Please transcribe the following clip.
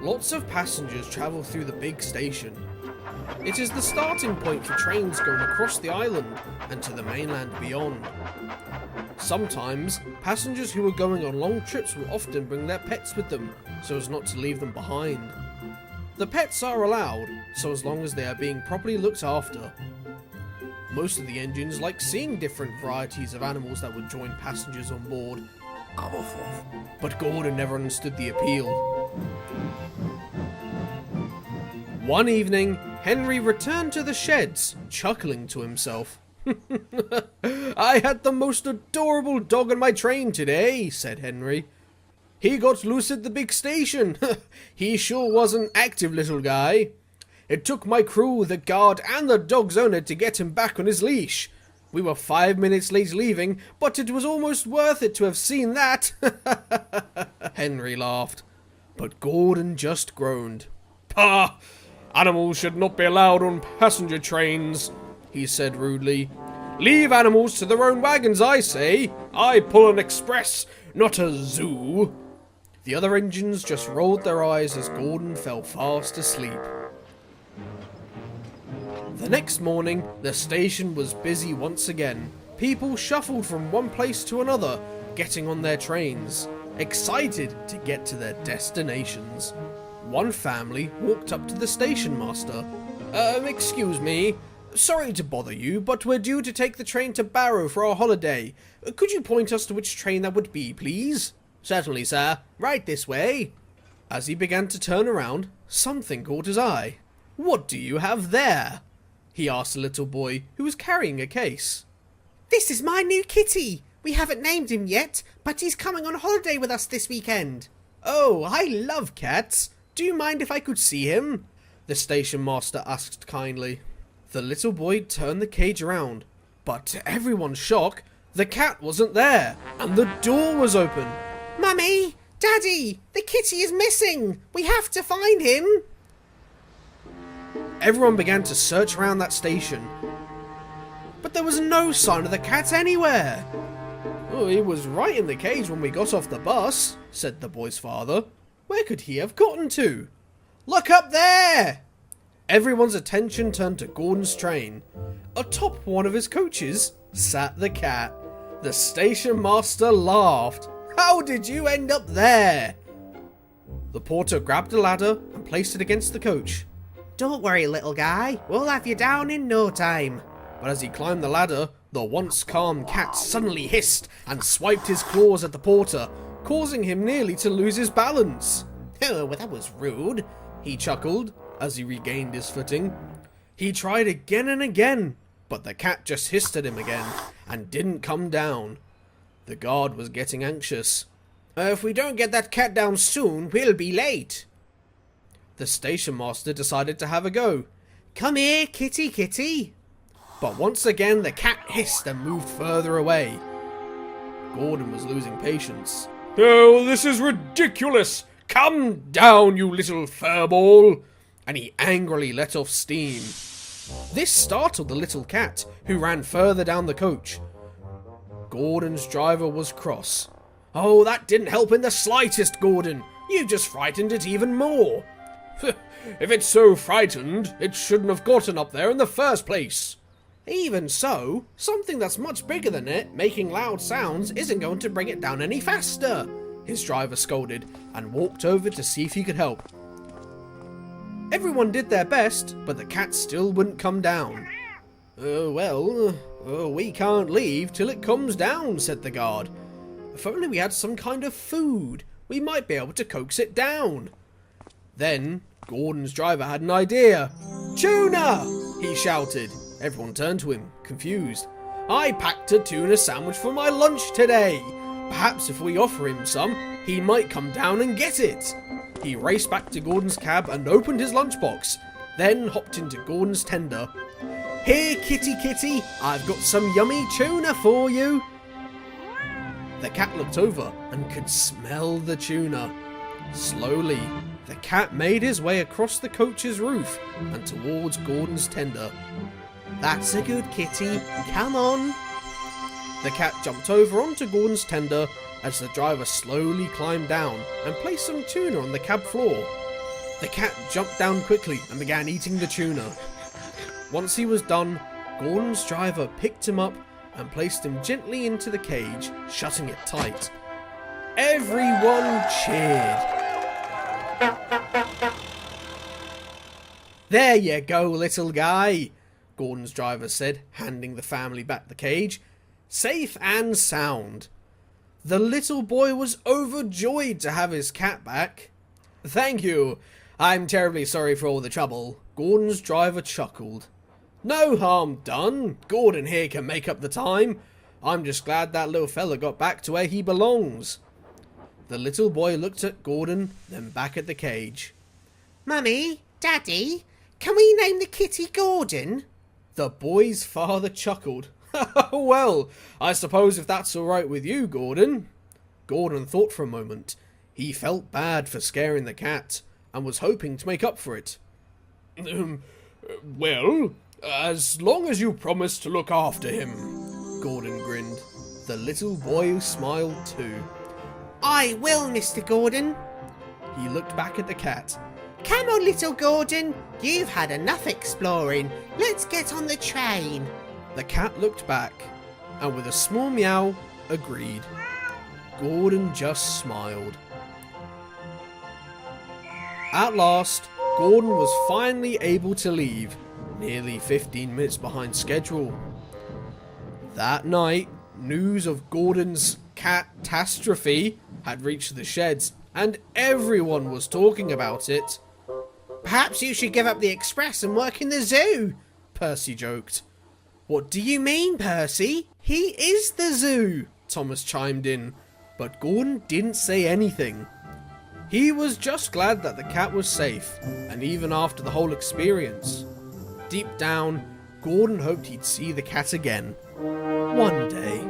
Lots of passengers travel through the big station. It is the starting point for trains going across the island and to the mainland beyond. Sometimes, passengers who are going on long trips will often bring their pets with them, so as not to leave them behind. The pets are allowed, so as long as they are being properly looked after. Most of the engines like seeing different varieties of animals that would join passengers on board, but Gordon never understood the appeal. One evening, Henry returned to the sheds, chuckling to himself. I had the most adorable dog on my train today, said Henry. He got loose at the big station. He sure was an active little guy. It took my crew, the guard, and the dog's owner to get him back on his leash. We were 5 minutes late leaving, but it was almost worth it to have seen that. Henry laughed, but Gordon just groaned. Pah! Animals should not be allowed on passenger trains, he said rudely. Leave animals to their own wagons, I say. I pull an express, not a zoo. The other engines just rolled their eyes as Gordon fell fast asleep. The next morning, the station was busy once again. People shuffled from one place to another, getting on their trains, excited to get to their destinations. One family walked up to the station master. Excuse me, sorry to bother you, but we're due to take the train to Barrow for our holiday. Could you point us to which train that would be, please? Certainly, sir. Right this way. As he began to turn around, something caught his eye. What do you have there? He asked a little boy who was carrying a case. This is my new kitty. We haven't named him yet, but he's coming on holiday with us this weekend. Oh, I love cats. Do you mind if I could see him? The station master asked kindly. The little boy turned the cage around, but to everyone's shock, the cat wasn't there, and the door was open. Mummy! Daddy! The kitty is missing! We have to find him! Everyone began to search around that station, but there was no sign of the cat anywhere. Oh, he was right in the cage when we got off the bus, said the boy's father. Where could he have gotten to? Look up there! Everyone's attention turned to Gordon's train. Atop one of his coaches sat the cat. The station master laughed. How did you end up there? The porter grabbed a ladder and placed it against the coach. Don't worry, little guy. We'll have you down in no time. But as he climbed the ladder, the once calm cat suddenly hissed and swiped his claws at the porter, causing him nearly to lose his balance. Oh, well, that was rude, he chuckled as he regained his footing. He tried again and again, but the cat just hissed at him again and didn't come down. The guard was getting anxious. If we don't get that cat down soon, we'll be late. The station master decided to have a go. Come here, kitty, kitty. But once again the cat hissed and moved further away. Gordon was losing patience. Oh, this is ridiculous! Come down, you little furball! And he angrily let off steam. This startled the little cat, who ran further down the coach. Gordon's driver was cross. Oh, that didn't help in the slightest, Gordon. You just frightened it even more. If it's so frightened, it shouldn't have gotten up there in the first place. Even so, something that's much bigger than it, making loud sounds, isn't going to bring it down any faster, his driver scolded, and walked over to see if he could help. Everyone did their best, but the cat still wouldn't come down. We can't leave till it comes down, said the guard. If only we had some kind of food, we might be able to coax it down. Then, Gordon's driver had an idea. Tuna! He shouted. Everyone turned to him, confused. I packed a tuna sandwich for my lunch today. Perhaps if we offer him some, he might come down and get it. He raced back to Gordon's cab and opened his lunchbox, then hopped into Gordon's tender. Here, kitty kitty, I've got some yummy tuna for you. The cat looked over and could smell the tuna. Slowly, the cat made his way across the coach's roof and towards Gordon's tender. That's a good kitty, come on. The cat jumped over onto Gordon's tender as the driver slowly climbed down and placed some tuna on the cab floor. The cat jumped down quickly and began eating the tuna. Once he was done, Gordon's driver picked him up and placed him gently into the cage, shutting it tight. Everyone cheered. "There you go, little guy," Gordon's driver said, handing the family back the cage. "Safe and sound." The little boy was overjoyed to have his cat back. "Thank you. I'm terribly sorry for all the trouble," Gordon's driver chuckled. "No harm done. Gordon here can make up the time. I'm just glad that little fella got back to where he belongs." The little boy looked at Gordon, then back at the cage. "Mummy, Daddy, can we name the kitty Gordon?" The boy's father chuckled. "Well, I suppose if that's all right with you, Gordon." Gordon thought for a moment. He felt bad for scaring the cat, and was hoping to make up for it. "Well, as long as you promise to look after him," Gordon grinned. The little boy smiled too. "I will, Mr. Gordon." He looked back at the cat. "Come on, little Gordon. You've had enough exploring. Let's get on the train." The cat looked back, and with a small meow, agreed. Gordon just smiled. At last, Gordon was finally able to leave, nearly 15 minutes behind schedule. That night, news of Gordon's cat-astrophe had reached the sheds, and everyone was talking about it. "Perhaps you should give up the express and work in the zoo," Percy joked. "What do you mean, Percy? He is the zoo," Thomas chimed in, but Gordon didn't say anything. He was just glad that the cat was safe, and even after the whole experience. Deep down, Gordon hoped he'd see the cat again. One day.